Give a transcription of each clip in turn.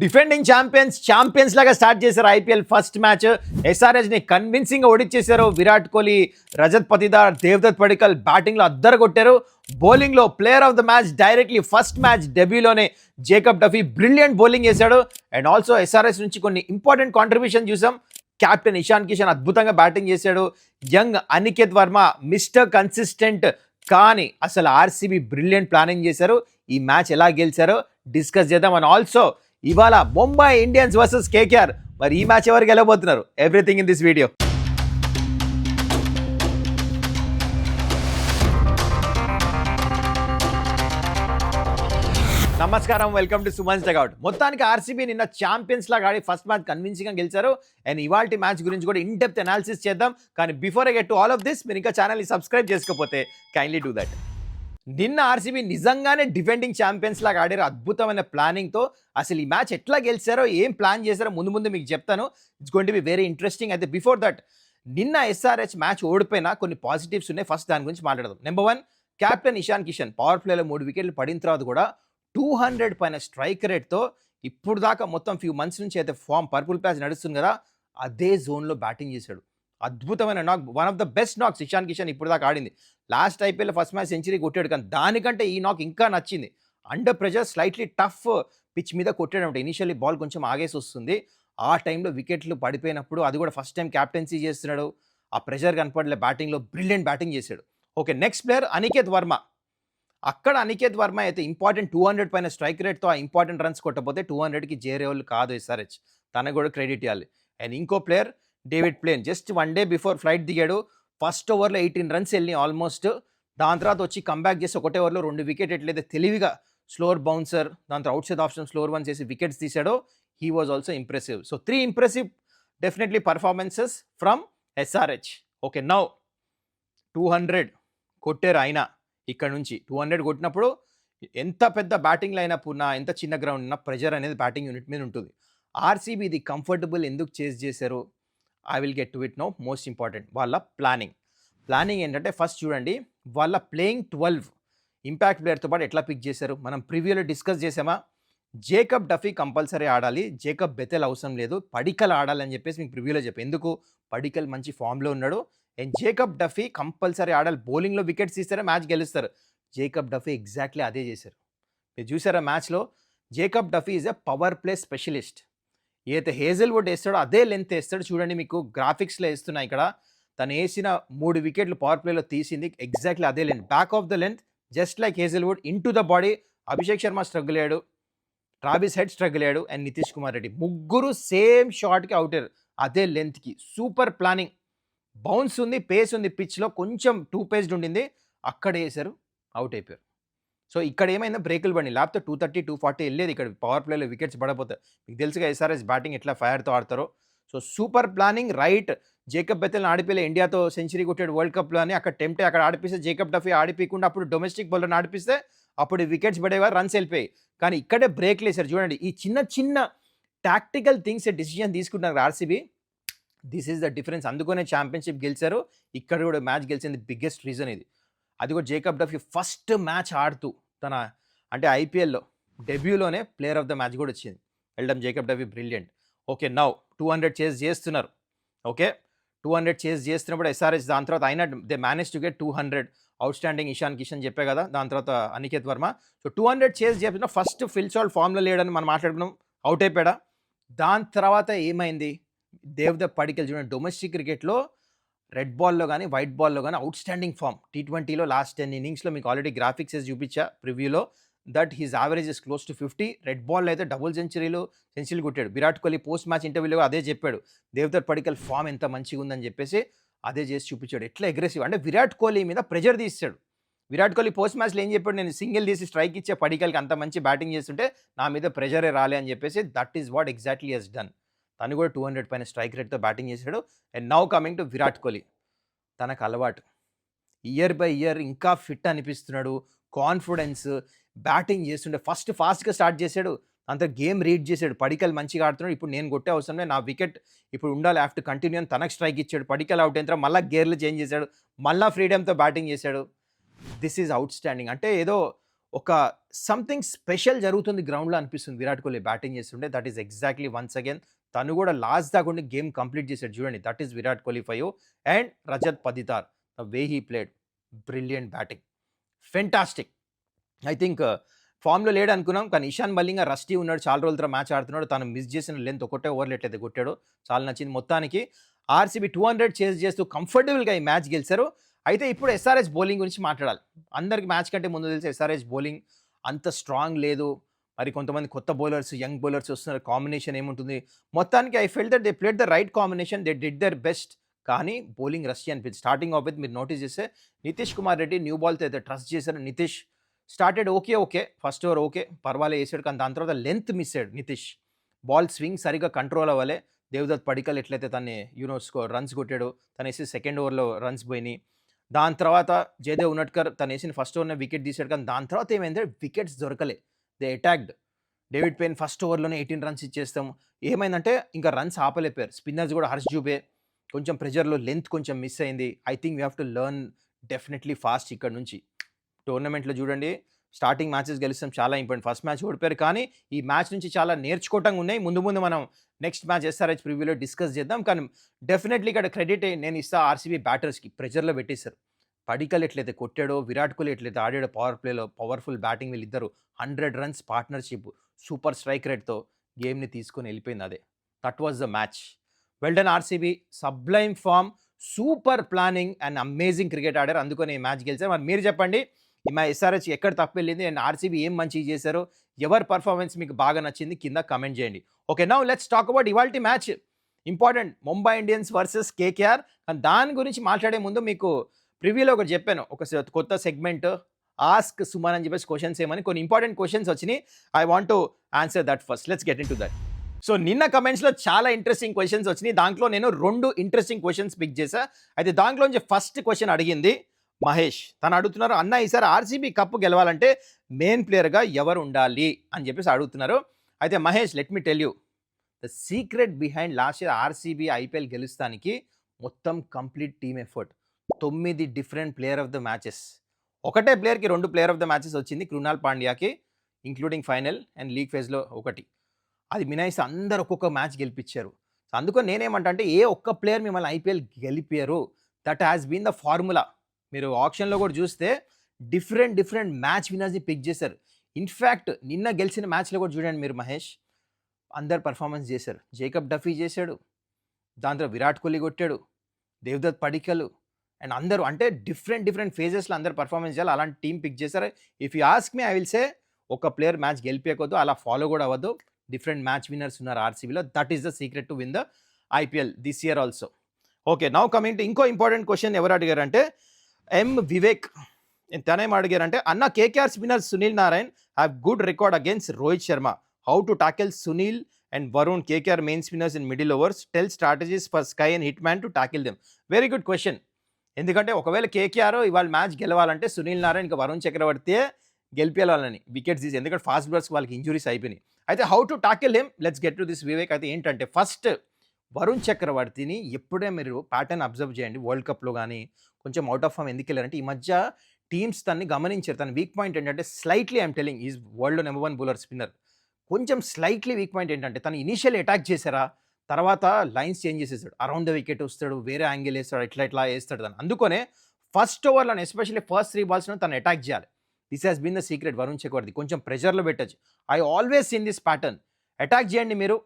Defending champions లాగా start చేశారు IPL first match. ఎస్ఆర్హెచ్ని కన్విన్సింగ్గా ఓడించేశారు. విరాట్ కోహ్లీ, రజత్ పతిదార్, దేవదత్ పడికల్ బ్యాటింగ్లో అద్దరు కొట్టారు. బౌలింగ్లో player of the match directly first match డెబ్యూలోనే జేకబ్ డఫీ బ్రిలియంట్ బౌలింగ్ చేశాడు. అండ్ ఆల్సో ఎస్ఆర్హెచ్ నుంచి కొన్ని ఇంపార్టెంట్ కాంట్రిబ్యూషన్ చూసాం. కెప్టెన్ ఇషాన్ కిషన్ అద్భుతంగా బ్యాటింగ్ చేశాడు. Young Aniket Varma mister consistent, కానీ అసలు ఆర్సీబీ బ్రిలియంట్ ప్లానింగ్ చేశారు. ఈ మ్యాచ్ ఎలా గెలిచారో డిస్కస్ చేద్దాం. అండ్ ఆల్సో ఇవాళ ముంబై ఇండియన్స్ వర్సెస్ కేకేఆర్, మరి ఈ మ్యాచ్ ఎవరు గెలవబోతున్నారు? Everything in this video. నమస్కారం, వెల్కమ్ టు సుమన్స్ డగౌట్. మొత్తానికి ఆర్సీబీ నిన్న ఛాంపియన్స్ లాగా ఆడి ఫస్ట్ మ్యాచ్ కన్విన్సింగ్గా గెలిచారు. అండ్ ఇవాల్టి మ్యాచ్ గురించి కూడా ఇన్ డెప్త్ అనాలిసిస్ చేద్దాం. కానీ before I get to all of this, మీరు ఇంకా ఛానల్ని సబ్స్క్రైబ్ చేసుకోకపోతే కైండ్లీ డూ దట్. నిన్న ఆర్సీబీ నిజంగానే డిఫెండింగ్ ఛాంపియన్స్ లాగా ఆడారు అద్భుతమైన ప్లానింగ్తో. అసలు ఈ మ్యాచ్ ఎట్లా గెలిచారో, ఏం ప్లాన్ చేశారో ముందు మీకు చెప్తాను. It's going to be very interesting. అయితే బిఫోర్ దట్, నిన్న ఎస్ఆర్హెచ్ మ్యాచ్ ఓడిపోయినా కొన్ని పాజిటివ్స్ ఉన్నాయి. ఫస్ట్ దాని గురించి మాట్లాడదాం. Number 1, captain Ishan Kishan power ప్లేలో 3 వికెట్లు పడిన తర్వాత కూడా 200 పైన స్ట్రైక్ రేట్తో ఇప్పుడు దాకా మొత్తం ఫ్యూ మంత్స్ నుంచి అయితే ఫామ్ పర్పుల్ ప్యాచ్ నడుస్తుంది కదా, అదే జోన్లో బ్యాటింగ్ చేశాడు. అద్భుతమైన knock, one of the best knocks Ishan Kishan ఇప్పుడు దాకా ఆడింది. Last IPL first match century కొట్టాడు, కానీ దానికంటే ఈ నాక్ ఇంకా నచ్చింది. Under pressure slightly tough pitch మీద కొట్టాడు. ఇనిషియల్లీ బాల్ కొంచెం ఆగేసి వస్తుంది. ఆ టైంలో వికెట్లు పడిపోయినప్పుడు, అది కూడా ఫస్ట్ టైం క్యాప్టెన్సీ చేస్తున్నాడు, ఆ ప్రెషర్ కనపడలే బ్యాటింగ్లో. బ్రిలియంట్ బ్యాటింగ్ చేశాడు. Okay, next player Aniket Varma. అక్కడ అనికేత్ వర్మ అయితే ఇంపార్టెంట్ 200 పైన స్ట్రైక్ రేట్తో ఆ ఇంపార్టెంట్ రన్స్ కొట్టకపోతే 200కి చేరేవాళ్ళు కాదు ఎస్ఆర్హెచ్. తనకు కూడా క్రెడిట్ ఇవ్వాలి. అండ్ ఇంకో ప్లేయర్ డేవిడ్ ప్లేన్, జస్ట్ 1 డే బిఫోర్ ఫ్లైట్ దిగాడు. ఫస్ట్ ఓవర్లో 18 రన్స్ వెళ్ళి ఆల్మోస్ట్. దాని తర్వాత వచ్చి కంబ్యాక్ చేసి ఒకటే ఓవర్లో 2 వికెట్ ఎట్లయితే తెలివిగా స్లోవర్ బౌన్సర్, దాని తర్వాత outside option slower one చేసి వికెట్స్ తీశాడో, he was also impressive. So 3 impressive definitely performances from SRH. Okay, now 200 కొట్టారు. అయినా ఇక్కడ నుంచి 200 కొట్టినప్పుడు ఎంత పెద్ద బ్యాటింగ్ లైనప్ ఉన్నా, ఎంత చిన్న గ్రౌండ్ ఉన్నా ప్రెజర్ అనేది బ్యాటింగ్ యూనిట్ మీద ఉంటుంది. ఆర్సీబీ ఇది కంఫర్టబుల్ ఎందుకు చేస్ చేశారు? I will get to it no. Most important వాళ్ళ ప్లానింగ్ ఏంటంటే, ఫస్ట్ చూడండి, వాళ్ళ ప్లేయింగ్ 12 ఇంపాక్ట్ ప్లేయర్తో పాటు ఎట్లా పిక్ చేశారు. మనం ప్రివ్యూలో డిస్కస్ చేసామా? జేకబ్ డఫీ కంపల్సరీ ఆడాలి, జేకబ్ బెతెల్ అవసరం లేదు, పడికల్ ఆడాలని చెప్పేసి మీకు ప్రివ్యూలో చెప్పాను. ఎందుకు? పడికల్ మంచి ఫామ్లో ఉన్నాడు. అండ్ జేకబ్ డఫీ కంపల్సరీ ఆడాలి. బౌలింగ్లో వికెట్స్ తీస్తారా, మ్యాచ్ గెలుస్తారు. జేకబ్ డఫీ ఎగ్జాక్ట్లీ అదే చేశారు. మీరు చూసారా మ్యాచ్లో? Jacob Duffy is a power play specialist. ఏదైతే హేజల్వుడ్ వేస్తాడో అదే లెంత్ వేస్తాడు. చూడండి, మీకు గ్రాఫిక్స్లో వేస్తున్నాయి ఇక్కడ. తను వేసిన 3 వికెట్లు పవర్ ప్లేలో తీసింది ఎగ్జాక్ట్లీ అదే length, back of the length, just like Hazlewood into the body. Abhishek Sharma struggle అయ్యాడు, ట్రావిస్ హెడ్ స్ట్రగుల్ అయ్యాడు, అండ్ నితీష్ కుమార్ రెడ్డి ముగ్గురు సేమ్ షాట్కి అవుట్ అయ్యారు అదే లెంత్కి. Super planning. బౌన్స్ ఉంది, పేస్ ఉంది, పిచ్లో కొంచెం 2 పేస్డ్ ఉండింది, అక్కడ వేశారు, అవుట్ అయిపోయారు. సో ఇక్కడ ఏమైందో బ్రేకులు పడి, లేకపోతే 230, 240 వెళ్ళేది. ఇక్కడ పవర్ ప్లేలో వికెట్స్ పడపోతాయి. మీకు తెలుసుగా ఎస్ఆర్ఎస్ బ్యాటింగ్ ఎట్లా ఫైర్తో ఆడతారో. So super planning, right. Jacob బెతెల్ని ఆడిపోయి ఇండియాతో సెంచరీ కొట్టాడు వరల్డ్ కప్లో అని అక్కడ టెంప్టే, అక్కడ ఆడిపిస్తే జేకబ్ డఫీ ఆడిపోకుండా అప్పుడు డొమెస్టిక్ బౌలర్ని ఆడిపిస్తే అప్పుడు వికెట్స్ పడేవారు, రన్స్ వెళ్ళిపోయి. కానీ ఇక్కడే బ్రేక్లు వేశారు. చూడండి, ఈ చిన్న టాక్టికల్ థింగ్స్ డిసిజన్ తీసుకుంటున్నారు RCB. This is the difference. అందుకనే ఛాంపియన్షిప్ గెలిచారు. ఇక్కడ కూడా మ్యాచ్ గెలిచింది బిగ్గెస్ట్ రీజన్ ఇది. అది కూడా జేకబ్ డఫీ ఫస్ట్ మ్యాచ్ ఆడుతూ తన అంటే ఐపీఎల్లో డెబ్యూలోనే ప్లేయర్ ఆఫ్ ద మ్యాచ్ కూడా వచ్చింది. వెళ్ళడం Jacob Duffy brilliant. Okay, now 200 chase చేస్తున్నారు. ఓకే, 200 చేజ్ చేస్తున్నప్పుడు ఎస్ఆర్హెచ్ దాని తర్వాత అయినా they manage to get 200. Out standing Ishan Kishan చెప్పే కదా, దాని తర్వాత అనికేత్ వర్మ. సో 200 చేజ్ చేస్తున్నా. ఫస్ట్ ఫిల్ సాల్ట్ ఫామ్లో లేడని మనం మాట్లాడుకున్నాం, అవుట్ అయిపోయాడా. దాని తర్వాత ఏమైంది? దేవదత్ పడికల్ చూడండి, డొమెస్టిక్ క్రికెట్లో రెడ్ బాల్లో కానీ వైట్ బాల్లో కానీ అవుట్ స్టాండింగ్ ఫామ్. T20లో లాస్ట్ 10 ఇన్నింగ్స్లో మీకు ఆల్రెడీ గ్రాఫిక్స్ వేసి చూపించా ప్రివ్యూలో. That he's average is close to 50. Red బాల్లో అయితే డబుల్ సెంచరీలు కొట్టాడు. విరాట్ కోహ్లీ పోస్ట్ మ్యాచ్ ఇంటర్వ్యూలో అదే చెప్పాడు, దేవదత్ పడికల్ ఫామ్ ఎంత మంచిగా ఉందని చెప్పేసి అదే చేసి చూపించాడు. ఎట్లా అగ్రెసివ్ అంటే విరాట్ కోహ్లీ మీద ప్రెజర్ తీస్తాడు. విరాట్ కోహ్లీ పోస్ట్ మ్యాచ్లో ఏం చెప్పాడు? నేను సింగిల్ తీసి స్ట్రైక్ ఇచ్చే పడికల్కి అంత మంచి బ్యాటింగ్ చేస్తుంటే నా మీద ప్రెజరే రాలే అని చెప్పేసి. That is what exactly he's done. తను కూడా 200 పైన స్ట్రైక్ రేట్తో బ్యాటింగ్ చేశాడు. And now coming to Virat Kohli. తనకు అలవాటు, ఇయర్ బై ఇయర్ ఇంకా ఫిట్ అనిపిస్తున్నాడు, కాన్ఫిడెన్స్, బ్యాటింగ్ చేస్తుండే. ఫస్ట్ ఫాస్ట్గా స్టార్ట్ చేశాడు, అంత గేమ్ రీడ్ చేశాడు. పడికల్ మంచిగా ఆడుతున్నాడు, ఇప్పుడు నేను కొట్టే అవసరం లేదు, నా వికెట్ ఇప్పుడు ఉండాలి, ఆఫ్టర్ కంటిన్యూ అని తనకు స్ట్రైక్ ఇచ్చాడు. పడికల్ అవుట్ అయిన తర్వాత మళ్ళీ గేర్లు చేంజ్ చేశాడు, మళ్ళీ ఫ్రీడమ్తో బ్యాటింగ్ చేశాడు. This is outstanding. అంటే ఏదో ఒక సంథింగ్ స్పెషల్ జరుగుతుంది గ్రౌండ్‌లో అనిపిస్తుంది విరాట్ కోహ్లీ బ్యాటింగ్ చేస్తుంటే. That is exactly once again తను కూడా లాస్ట్ దాకా ఉండి గేమ్ కంప్లీట్ చేసాడు చూడండి. That is Virat Kohli for you. And Rajat Patidar the way he played brilliant batting, fantastic. I think ఫామ్‌లో లేడు అనుకున్నాం. కానీ ఇషాన్ మలింగ రస్టీ ఉన్నాడు. చాలా రోజుల తర్వాత మ్యాచ్ ఆడుతున్నాడు. తను మిస్ చేసిన లెంత్ ఒకటే ఓవర్‌లు ఎట్లయితే కొట్టాడో చాలా నచ్చింది. మొత్తానికి ఆర్‌సీబీ 200 చేజ్ చేస్తూ కంఫర్టబుల్‌గా ఈ మ్యాచ్ గెలిచారు. అయితే ఇప్పుడు ఎస్ఆర్‌హెచ్ బౌలింగ్ గురించి మాట్లాడాలి. అందరికి మ్యాచ్ కంటే ముందు తెలిసి ఎస్ఆర్‌హెచ్ బౌలింగ్ అంత స్ట్రాంగ్ లేదు. మరి కొంతమంది కొత్త బౌలర్స్, యంగ్ బౌలర్స్ వస్తున్నారు. కాంబినేషన్ ఏముంటుంది? మొత్తానికి I felt that they played the right combination. They did their best. కానీ బౌలింగ్ రష్టీ అనిపించింది. స్టార్టింగ్ ఆఫ్ విత్ మీరు నోటీస్ చేస్తే నితీష్ కుమార్ రెడ్డి న్యూ బాల్‌తో అయితే ట్రస్ట్ చేశారు. Nitish started okay. First over okay. పర్వాలే ఏసాడు. కానీ దాని తర్వాత లెంత్ మిస్ అయ్యాడు నితీష్. బాల్ స్వింగ్ సరిగ్గా కంట్రోల్ అవ్వలే. దేవదత్ పడికల్ ఎట్లయితే తన్ని రన్స్ కొట్టాడు. తను వేసి సెకండ్ ఓవర్‌లో రన్స్ పోయినాయి. దాని తర్వాత జయదేవ్ ఉన్నట్కర్ తను వేసిన ఫస్ట్ ఓవర్‌నే వికెట్ తీసాడు. కానీ దాని తర్వాత ఏమైందంటే వికెట్స్ దొరకలే. They attacked. David Payne first ఓవర్‌లోనే 18 రన్స్ ఇచ్చేస్తాం. ఏమైందంటే ఇంకా రన్స్ ఆపలేకపోయారు. స్పిన్నర్స్ కూడా హర్ష్ జూబే కొంచెం ప్రెషర్‌లో లెంత్ కొంచెం మిస్ అయింది. I think we have to learn definitely fast ఇక్కడ నుంచి. టోర్నమెంట్‌లో చూడండి స్టార్టింగ్ మ్యాచెస్ గెలుస్తాం చాలా ఇంపార్టెంట్. ఫస్ట్ మ్యాచ్ ఓడిపోయారు. కానీ ఈ మ్యాచ్ నుంచి చాలా నేర్చుకోవటంగా ఉన్నాయి. ముందు మనం నెక్స్ట్ మ్యాచ్ ఎస్ఆర్‌హెచ్ ప్రివ్యూలో డిస్కస్ చేద్దాం. కానీ డెఫినెట్లీ ఇక్కడ క్రెడిట్ నేను ఇస్తా ఆర్‌సీబీ బ్యాటర్స్‌కి. ప్రెషర్‌లో పెట్టేశారు. పడికల్ ఎట్లయితే కొట్టాడో, విరాట్ కోహ్లీ ఎట్లయితే ఆడాడో పవర్ ప్లేలో పవర్ఫుల్ బ్యాటింగ్ వీళ్ళిద్దరు 100 రన్స్ పార్ట్నర్‌షిప్ సూపర్ స్ట్రైక్ రేట్‌తో గేమ్‌ని తీసుకొని వెళ్ళిపోయింది అదే. That was the match. Well done RCB. Sublime form, super planning and amazing cricket ఆడారు. అందుకని ఈ మ్యాచ్ గెలిచారు. మరి మీరు చెప్పండి మా ఎస్ఆర్‌హెచ్ ఎక్కడ తప్పు వెళ్ళింది అండ్ ఆర్‌సీబీ ఏం మంచిగా చేశారో, ఎవరి పర్ఫార్మెన్స్ మీకు బాగా నచ్చింది కింద కమెంట్ చేయండి. Okay, now let's talk about ఇవాల్టి match. Important Mumbai Indians versus KKR. And దాని గురించి మాట్లాడే ముందు మీకు ప్రివ్యూలో ఒకటి చెప్పాను. ఒక కొత్త సెగ్మెంట్ ఆస్క్ సుమన్ అని చెప్పేసి క్వశ్చన్స్ ఏమని కొన్ని ఇంపార్టెంట్ క్వశ్చన్స్ వచ్చినాయి. I want to answer that first. Let's get in to that. So నిన్న కమెంట్స్లో చాలా ఇంట్రెస్టింగ్ క్వశ్చన్స్ వచ్చినాయి. దాంట్లో నేను 2 ఇంట్రెస్టింగ్ క్వశ్చన్స్ పిక్ చేశా. అయితే దాంట్లో నుంచి ఫస్ట్ క్వశ్చన్ అడిగింది మహేష్. తను అడుగుతున్నారు, అన్న ఈసారి ఆర్‌సీబీ కప్పు గెలవాలంటే మెయిన్ ప్లేయర్గా ఎవరు ఉండాలి అని చెప్పేసి అడుగుతున్నారు. అయితే Mahesh, let me tell you the secret behind last year RCB IPL గెలుస్తానికి మొత్తం complete team effort. 9 different player of the matches. ఒకటే ప్లేయర్కి 2 ప్లేయర్ ఆఫ్ ద మ్యాచెస్ వచ్చింది. కృణాల్ పాండ్యాకి ఇంక్లూడింగ్ ఫైనల్ అండ్ లీగ్ ఫేజ్లో ఒకటి. అది మినహాయిస్తే అందరు ఒక్కొక్క మ్యాచ్ గెలిపించారు. సో అందుకని నేనేమంటా అంటే ఏ ఒక్క ప్లేయర్ మిమ్మల్ని ఐపీఎల్ గెలిపారు. That has been the formula. మీరు ఆప్షన్లో కూడా చూస్తే డిఫరెంట్ మ్యాచ్ విన్నర్స్ని పిక్ చేశారు. ఇన్ఫ్యాక్ట్ నిన్న గెలిచిన మ్యాచ్లో కూడా చూడండి మీరు మహేష్, అందరు పర్ఫార్మెన్స్ చేశారు. జేకబ్ డఫీ చేశాడు, దాని తర్వాత విరాట్ కోహ్లీ కొట్టాడు, దేవదత్ పడికల్ అండ్ అందరూ అంటే డిఫరెంట్ ఫేజెస్లో అందరు పర్ఫార్మెన్స్ చేయాలి. అలాంటి టీం పిక్ చేశారు. If you ask me I will say ఒక ప్లేయర్ మ్యాచ్ గెలిపేయకొద్దు, అలా ఫాలో కూడా అవ్వద్దు. డిఫరెంట్ మ్యాచ్ విన్నర్స్ ఉన్నారు ఆర్‌సీబీలో. That is the secret to win the IPL this year also. Okay, now coming to ఇంకో ఇంపార్టెంట్ క్వశ్చన్ ఎవరు అడిగారంటే వివేక్. తనేం అడిగారంటే, అన్న KKR spinner Sunil Narine have good record against Rohit Sharma. How to tackle Sunil and Varun KKR main spinners in middle overs. Tell strategies for SKY and hit man to tackle them. Very good question. ఎందుకంటే ఒకవేళ KKR ఇవాళ match గెలవాలంటే Sunil Narine ఇంకా వరుణ్ చక్రవర్తి గెలిపేయాలని wickets తీసి, ఎందుకంటే fast bowlers వాళ్ళకి injuries అయిపోయినాయి. అయితే how to tackle him, let's get to this Vivek. అయితే ఏంటంటే ఫస్ట్ వరుణ్ చక్రవర్తిని ఎప్పుడే మీరు ప్యాటర్న్ అబ్జర్వ్ చేయండి. వరల్డ్ కప్లో కానీ కొంచెం అవుట్ ఆఫ్ ఫామ్ ఎందుకు వెళ్ళారంటే ఈ మధ్య టీమ్స్ తన్ని గమనించారు. తన వీక్ పాయింట్ ఏంటంటే slightly I'm telling is world number 1 bowler spinner. కొంచెం స్లైట్లీ వీక్ పాయింట్ ఏంటంటే తను ఇనీషియల్ అటాక్ చేశారా, తర్వాత లైన్స్ చేంజ్ చేసేసాడు. అరౌండ్ ద వికెట్ వస్తాడు, వేరే యాంగిల్ వేస్తాడు, ఇట్లా వేస్తాడు తను. అందుకనే ఫస్ట్ ఓవర్లో ఎస్పెషల్లీ ఫస్ట్ 3 బాల్స్లో తను అటాక్ చేయాలి. This has been the secret Varun Chakravarthy. కొంచెం ప్రెషర్లో పెట్టచ్చు. I always seen this pattern. Attack చేయండి మీరు,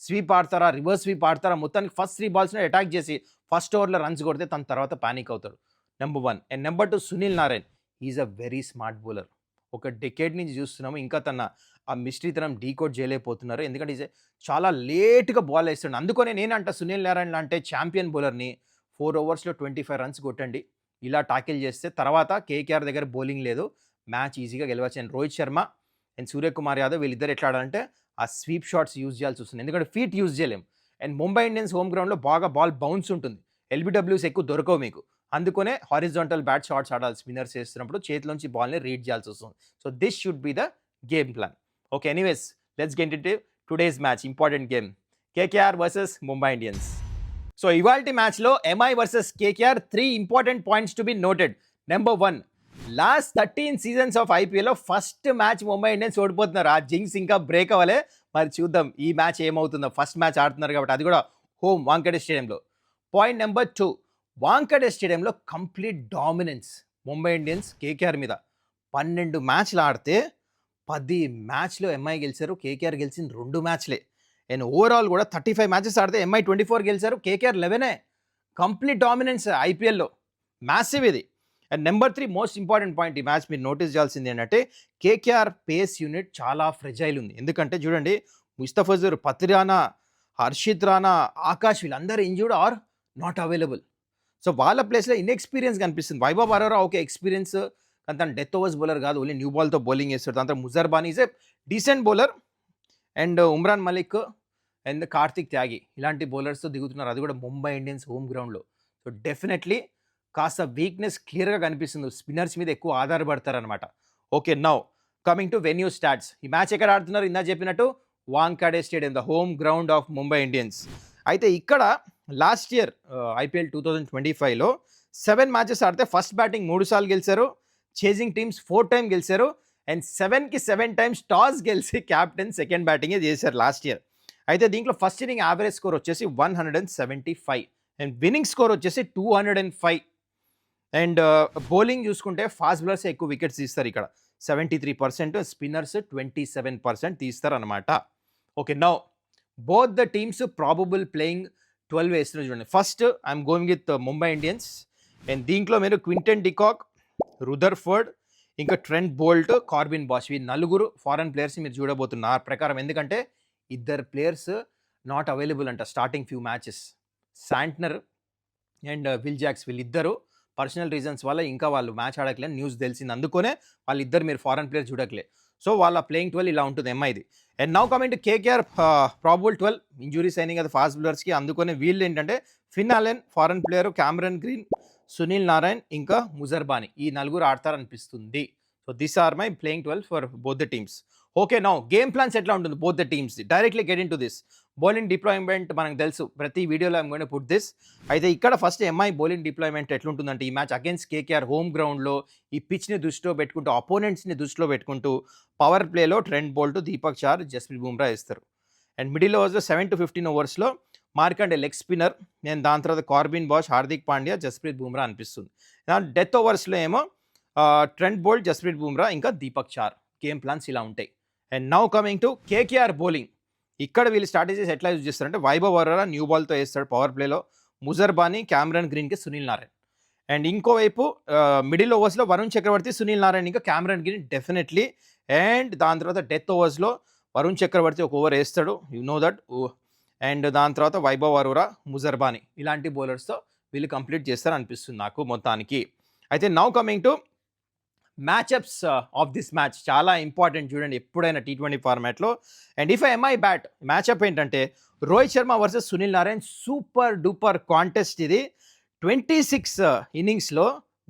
స్వీప్ ఆడతారా, రివర్స్ స్వీప్ ఆడతారా, మొత్తానికి ఫస్ట్ 3 బాల్స్ని అటాక్ చేసి ఫస్ట్ ఓవర్లో రన్స్ కొడితే తన తర్వాత పానిక్ అవుతాడు. Number 1. And number 2 Sunil Narine. Is a very smart bowler. ఒక డెకేడ్ నుంచి చూస్తున్నాము, ఇంకా తన ఆ మిస్టరీతనం డీకోడ్ చేయలేకపోతున్నారు. ఎందుకంటే ఈజ్ చాలా లేట్గా బాల్ వేస్తున్నాడు. అందుకనే నేనంట సునీల్ నారాయణ్ అంటే ఛాంపియన్ బౌలర్ని. 4 ఓవర్స్లో 25 రన్స్ కొట్టండి, ఇలా టాకిల్ చేస్తే తర్వాత కేకేఆర్ దగ్గర బౌలింగ్ లేదు, మ్యాచ్ ఈజీగా గెలవచ్చు. అండ్ రోహిత్ శర్మ అండ్ సూర్యకుమార్ యాదవ్ వీళ్ళిద్దరు ఎట్లా ఆడాలంటే ఆ స్వీప్ షాట్స్ యూజ్ చేయాల్సి వస్తుంది, ఎందుకంటే ఫీట్ యూజ్ చేయలేం. అండ్ ముంబై ఇండియన్స్ హోమ్ గ్రౌండ్లో బాగా బాల్ బౌన్స్ ఉంటుంది, ఎల్బిడబ్ల్యూస్ ఎక్కువ దొరకవు మీకు. అందుకనే హారిజాంటల్ బ్యాట్ షాట్స్ ఆడాలి. స్పిన్నర్స్ చేస్తున్నప్పుడు చేతిలోంచి బాల్ని రీడ్ చేయాల్సి వస్తుంది. So this should be the game plan. Okay, anyways let's get into today's match, important game KKR versus Mumbai Indians. So ఇవాల్టి మ్యాచ్లో MI versus KKR 3 important points to be noted. Number 1, last 13 seasons of ఐపీఎల్‌లో first match Mumbai Indians ఓడిపోతున్నారు. ఆ jinx ఇంకా break అవ్వలే. మరి చూద్దాం ఈ match ఏమవుతుందో. ఫస్ట్ మ్యాచ్ ఆడుతున్నారు కాబట్టి అది కూడా హోమ్ వాంఖేడే స్టేడియంలో. పాయింట్ నెంబర్ 2 వాంఖేడే స్టేడియంలో complete dominance Mumbai Indians KKR మీద. 12 మ్యాచ్‌లు ఆడితే 10 మ్యాచ్‌లో ఎంఐ గెలిచారు. కేకేఆర్ గెలిచింది 2 మ్యాచ్‌లే. అండ్ ఓవరాల్ కూడా 35 మ్యాచెస్ ఆడితే ఎంఐ 24 గెలిచారు. కేకేఆర్ 11 కంప్లీట్ డామినెన్స్ ఐపీఎల్‌లో. మ్యాసివ్ ఇది. And number 3 most important point ఈ మ్యాచ్ మీరు నోటీస్ చేయాల్సింది ఏంటంటే కేకేఆర్ పేస్ యూనిట్ చాలా ఫ్రెజైల్ ఉంది. ఎందుకంటే చూడండి ముస్తఫిజుర్, పత్రియానా, హర్షిత్ రాణా, ఆకాష్ వీళ్ళందరూ injured are not available. So వాళ్ళ ప్లేస్లో ఇన్ఎక్స్పీరియన్స్ కనిపిస్తుంది. వైభవ్ అరోరా ఓకే ఎక్స్పీరియన్స్, కానీ తను డెత్ ఓవర్స్ బౌలర్ కాదు, ఓన్లీ న్యూ బాల్తో బౌలింగ్ చేస్తాడు. దాంతో Muzarabani is a decent bowler. And Umran Malik and Kartik Tyagi ఇలాంటి బౌలర్స్తో దిగుతున్నారు. అది కూడా ముంబై ఇండియన్స్ హోమ్ గ్రౌండ్లో. సో డెఫినెట్లీ కాస్త వీక్నెస్ క్లియర్గా కనిపిస్తుంది. స్పిన్నర్స్ మీద ఎక్కువ ఆధారపడతారనమాట. Okay, now coming to venue stats. ఈ మ్యాచ్ ఎక్కడ ఆడుతున్నారు? ఇందా చెప్పినట్టు Wankhede stadium, the home ground of Mumbai Indians. అయితే ఇక్కడ లాస్ట్ ఇయర్ ఐపీఎల్ 2025లో 7 మ్యాచెస్ ఆడితే ఫస్ట్ బ్యాటింగ్ 3 సార్లు గెలిచారు, చేజింగ్ టీమ్స్ 4 టైమ్ గెలిచారు, అండ్ 7కి 7 టైమ్స్ టాస్ గెలిచి క్యాప్టెన్ సెకండ్ బ్యాటింగే చేశారు లాస్ట్ ఇయర్. అయితే దీంట్లో ఫస్ట్ ఇన్నింగ్ యావరేజ్ స్కోర్ వచ్చేసి 175 అండ్ విన్నింగ్ స్కోర్ వచ్చేసి 205. అండ్ బౌలింగ్ చూసుకుంటే ఫాస్ట్ బౌలర్స్ ఎక్కువ వికెట్స్ తీస్తారు ఇక్కడ, 73%, స్పిన్నర్స్ 27% తీస్తారు అనమాట. Okay, now both the teams probable playing 12 వేస్తున్నారు చూడండి. First I'm going with Mumbai Indians. And దీంట్లో మీరు క్వింటన్ డికాక్, రుదర్ఫర్డ్, ఇంకా ట్రెంట్ బోల్ట్, కార్బిన్ బాష్, ఈ 4 ఫారెన్ ప్లేయర్స్ మీరు చూడబోతున్నారు ఆ ప్రకారం. ఎందుకంటే 2 ప్లేయర్స్ నాట్ అవైలబుల్ అంట starting few matches. Santner and Will Jacks వీళ్ళిద్దరు పర్సనల్ రీజన్స్ వల్ల ఇంకా వాళ్ళు మ్యాచ్ ఆడట్లేదు న్యూస్ తెలిసింది. అందుకనే వాళ్ళిద్దరు మీరు ఫారెన్ ప్లేయర్ చూడట్లే. సో వాళ్ళ ప్లేయింగ్ 12 ఇలా ఉంటుంది ఎంఐది. And now coming to KKR probable 12 injuries అయినాయి కదా ఫాస్ట్ బౌలర్స్కి. అందుకనే వీళ్ళు ఏంటంటే Finn Allen foreign player, Cameron Green, Sunil Narine, ఇంకా ముజర్బానీ ఈ 4 ఆడతారనిపిస్తుంది. So this are my playing 12 for both the teams. Okay, now game plans ఎట్లా ఉంటుంది both the teams? Directly get into this. Bowling deployment మనకు తెలుసు, ప్రతి వీడియోలో I'm going to put this. అయితే ఇక్కడ ఫస్ట్ ఎంఐ బౌలింగ్ డిప్లాయ్మెంట్ ఎట్లుంటుందంటే ఈ మ్యాచ్ అగైన్స్ కేకేఆర్ హోమ్ గ్రౌండ్లో ఈ పిచ్ని దృష్టిలో పెట్టుకుంటూ, అపోనెంట్స్ని దృష్టిలో పెట్టుకుంటూ పవర్ ప్లేలో ట్రెంట్ బోల్ట్, దీపక్ చార్, జస్ప్రీత్ బుమ్రా వేస్తారు. అండ్ మిడిల్ ఓవర్స్లో 7 to 15 ఓవర్స్లో మార్కండే లెగ్ స్పిన్నర్, నేను దాని తర్వాత కార్బిన్ బాష్, హార్దిక్ పాండ్యా, జస్ప్రీత్ బుమ్రా అనిపిస్తుంది. డెత్ ఓవర్స్లో ఏమో ట్రెంట్ బోల్ట్, జస్ప్రీత్ బుమ్రా, ఇంకా దీపక్ చార్. గేమ్ ప్లాన్స్ ఇలా ఉంటాయి. And now coming to KKR bowling. ఇక్కడ వీళ్ళు స్ట్రాటజీస్ ఎట్లా యూజ్ చేస్తారంటే వైభవ్ అరోరా న్యూ బాల్తో వేస్తాడు పవర్ ప్లేలో, ముజర్బానీ, క్యామరన్ గ్రీన్కి సునీల్ నారాయణ్. అండ్ ఇంకోవైపు మిడిల్ ఓవర్స్లో వరుణ్ చక్రవర్తి, సునీల్ నారాయణ్, ఇంకా క్యామరన్ గ్రీన్ డెఫినెట్లీ. అండ్ దాని తర్వాత డెత్ ఓవర్స్లో వరుణ్ చక్రవర్తి ఒక ఓవర్ వేస్తాడు, యు నో దట్. అండ్ దాని తర్వాత వైభవ్ అరోరా, ముజర్బానీ ఇలాంటి బౌలర్స్తో వీళ్ళు కంప్లీట్ చేస్తారు అనిపిస్తుంది నాకు మొత్తానికి. అయితే now coming to matchups of this match చాలా ఇంపార్టెంట్ చూడండి ఎప్పుడైనా T20 ఫార్మాట్లో. And if MI bat matchup ఏంటంటే Rohit Sharma versus Sunil Narine. Super duper contest ఇది. 26 ఇన్నింగ్స్లో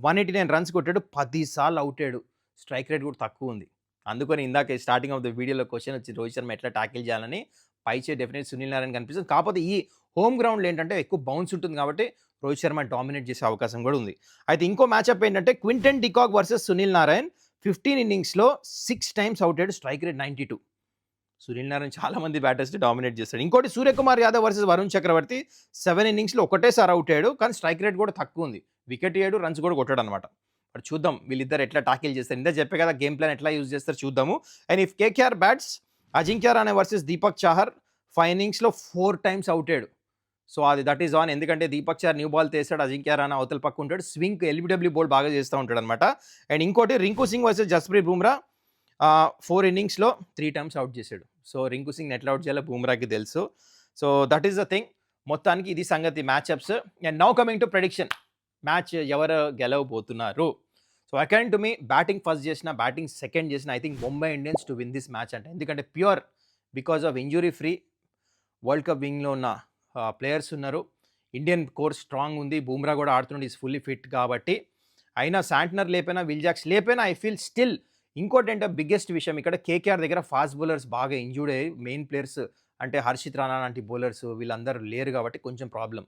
189 రన్స్ కొట్టాడు, 10 సార్లు అవుట్ అయ్యాడు. స్ట్రైక్ రేట్ కూడా తక్కువ ఉంది. అందుకని ఇందాక స్టార్టింగ్ ఆఫ్ ద వీడియోలో క్వశ్చన్ వచ్చి రోహిత్ శర్మ ఎట్లా ట్యాకిల్ చేయాలని, పైచే డెఫినెట్ సునీల్ నారాయణ్ కనిపిస్తుంది. కాకపోతే ఈ హోమ్ గ్రౌండ్లో ఏంటంటే ఎక్కువ బౌన్స్ ఉంటుంది కాబట్టి రోహిత్ శర్మ డామినేట్ చేసే అవకాశం కూడా ఉంది. అయితే ఇంకో మ్యాచ్అప్ ఏంటంటే Quinton de Kock versus Sunil Narayan. 15 ఇన్నింగ్స్లో 6 టైమ్స్ అవుట్ అయ్యాడు, స్ట్రైక్ రేట్ 92. సునీల్ నారాయణ్ చాలా మంది బ్యాటర్స్ డామినేట్ చేస్తాడు. ఇంకోటి సూర్యకుమార్ యాదవ్ వర్సెస్ వరుణ్ చక్రవర్తి. 7 ఇన్నింగ్స్లో ఒకటేసారి అవుట్ అయ్యాడు, కానీ స్ట్రైక్ రేట్ కూడా తక్కువ ఉంది. వికెట్ అయ్యాడు, రన్స్ కూడా కొట్టాడు అనమాట. మరి చూద్దాం వీళ్ళిద్దరు ఎట్లా టాకిల్ చేస్తారు. ఇందా చెప్పే కదా గేమ్ ప్లాన్ ఎట్లా యూజ్ చేస్తారు చూద్దాము. And if KKR bats Ajinkya Rana versus Deepak Chahar. 5 ఇన్నింగ్స్లో 4 టైమ్స్ అవుట్ అయ్యాడు. సో అది దట్ ఈస్ ఆన్. ఎందుకంటే దీపక్ చార్ న్యూ బాల్ తీస్తాడు, అజింక్య రాణా అవతల పక్క ఉంటాడు, స్వింగ్ ఎల్బిడబ్ల్యూ బౌల్ బాగా చేస్తూ ఉంటాడు అనమాట. అండ్ ఇంకోటి రింకు సింగ్ వర్సెస్ జస్ప్రీత్ బుమ్రా. 4 ఇన్నింగ్స్లో 3 టైమ్స్ అవుట్ చేశాడు. సో రింకు సింగ్ ఎట్లా అవుట్ చేయాలో బుమ్రాకి తెలుసు. So that is the thing. మొత్తానికి ఇది సంగతి మ్యాచ్అప్స్. And now coming to prediction. Match ఎవరు గెలవబోతున్నారు? So according to me batting first చేసిన, బ్యాటింగ్ సెకండ్ చేసిన, I think Mumbai Indians to win this match అంటే. ఎందుకంటే pure because of injury free world cup వింగ్లో ఉన్న ప్లేయర్స్ ఉన్నారు. ఇండియన్ కోర్ స్ట్రాంగ్ ఉంది, బూమ్రా కూడా ఆడుతున్నాడు, ఈజ్ ఫుల్లీ ఫిట్ కాబట్టి. అయినా శాంట్నర్ లేపైనా, విల్ జాక్స్ లేపైనా ఐ ఫీల్ స్టిల్. ఇంకోటి అంటే బిగ్గెస్ట్ విషయం ఇక్కడ కేకేఆర్ దగ్గర ఫాస్ట్ బౌలర్స్ బాగా ఇంజూర్డ్ అయ్యి, మెయిన్ ప్లేయర్స్ అంటే హర్షిత్ రాణా లాంటి బౌలర్స్ వీళ్ళందరూ లేరు కాబట్టి కొంచెం ప్రాబ్లం.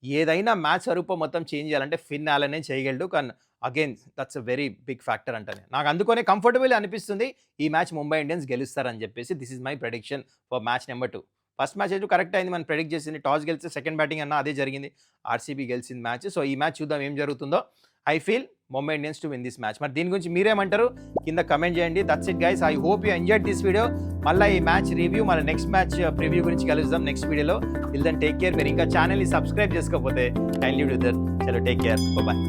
ఏదైనా మ్యాచ్ స్వరూపం మొత్తం చేంజ్ చేయాలంటే ఫిన్ అలనే చేయగలడు, కానీ again that's a very big factor అంటాను. నాకు అందుకనే కంఫర్టబుల్ అనిపిస్తుంది ఈ మ్యాచ్ ముంబై ఇండియన్స్ గెలుస్తారని చెప్పేసి. This is my prediction for match number 2. First match అయితే కరెక్ట్ అయింది, మనం ప్రెడిక్ట్ చేసింది. టాస్ గెలిస్తే సెకండ్ బ్యాటింగ్ అన్న అదే జరిగింది. ఆర్సీబీ గెలిచింది మ్యాచ్. సో ఈ మ్యాచ్ చూద్దాం ఏం జరుగుతుందో. I feel Mumbai Indians to win this match. మరి దీని గురించి మీరేమంటారు కింద కమెంట్ చేయండి. That's it guys. I hope you enjoyed this video. మళ్ళీ ఈ మ్యాచ్ రివ్యూ మన నెక్స్ట్ మ్యాచ్ ప్రివ్యూ గురించి కలుద్దాం నెక్స్ట్ వీడియోలో. Till then take care. మీరు ఇంకా ఛానల్ని సబ్స్క్రైబ్ చేసుకోకపోతే కైండ్లీ డూ దట్. చలో టేక్ కేర్, బాయ్.